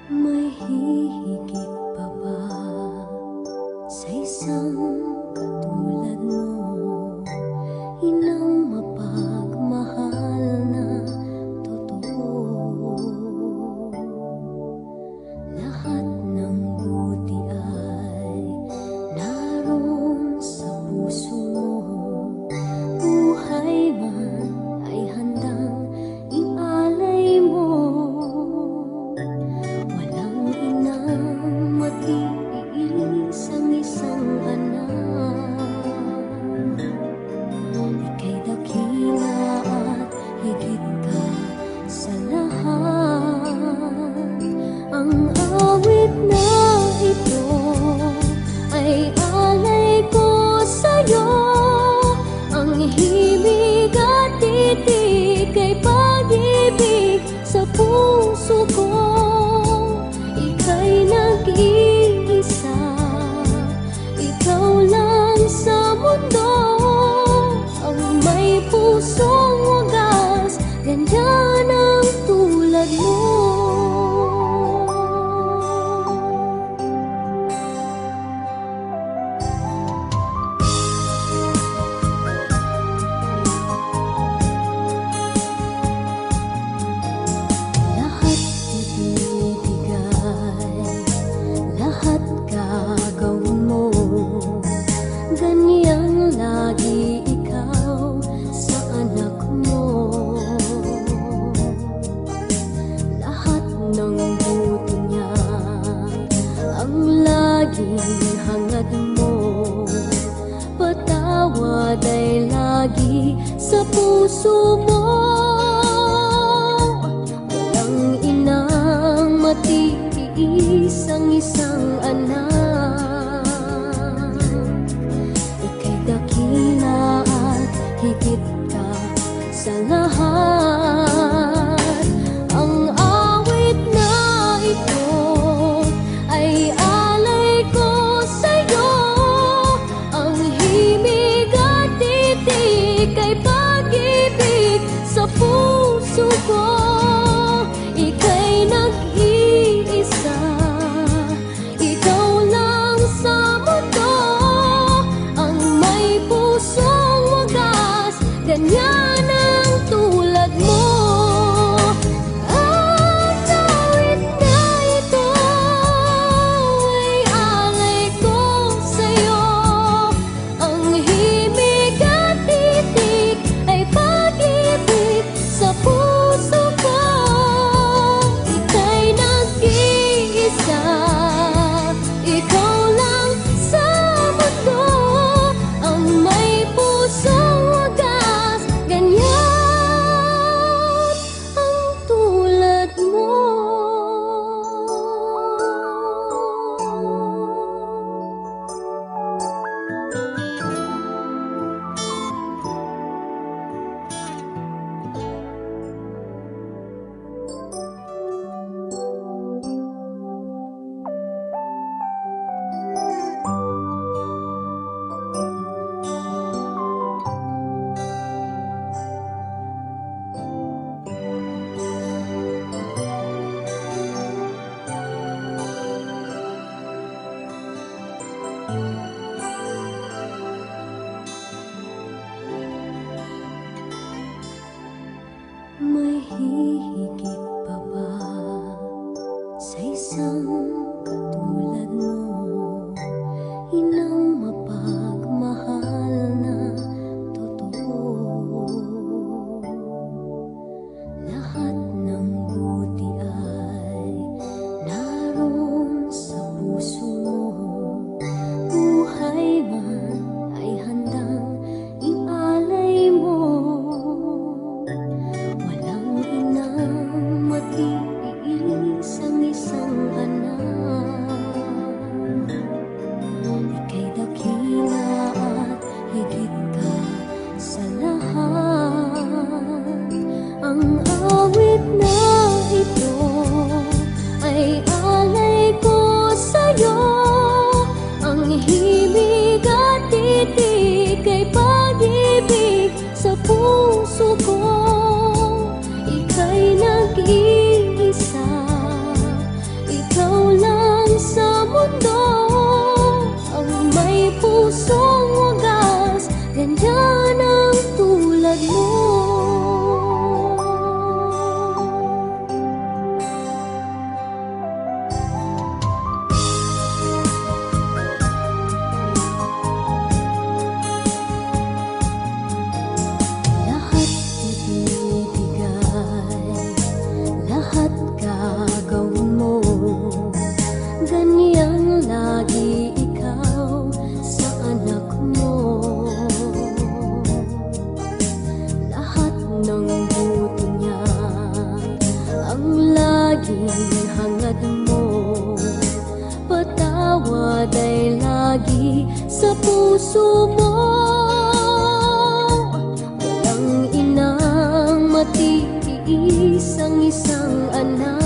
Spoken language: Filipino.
May hihigit pa ba sa isang katulad mo? Inang mapagmahal na totoo. Lahat ng buti ay naroon sa puso mo. Buhay man ay handang ialay mo. Walang inang matiis ang isang anak. Ika'y dakila at higit ka sa lahat. Ang awit na ito ay alay ko sa'yo. Ang himig at titig ay pag-ibig sa puso ko. Ika'y nag-iisa, ikaw lang sa mundo. Ang may pusong wagas, ganyan ang tulad mo. Lahat ibibigay, lahat gagawin mo. Ganyang lagi ikaw sa anak mo. Lahat ng buti niya ang laging hangad mo. Patawad ay lagi sa puso mo. Walang inang matiis ang isang anak. Ika'y dakila at higit ka sa lahat. Ang awit na ito ay alay ko sa'yo. Ang himig at titig ay pag-ibig sa puso ko. Ika'y nag-iisa, naging hangad mo. Patawad ay lagi sa puso mo. Walang inang matitiis ang isang anak.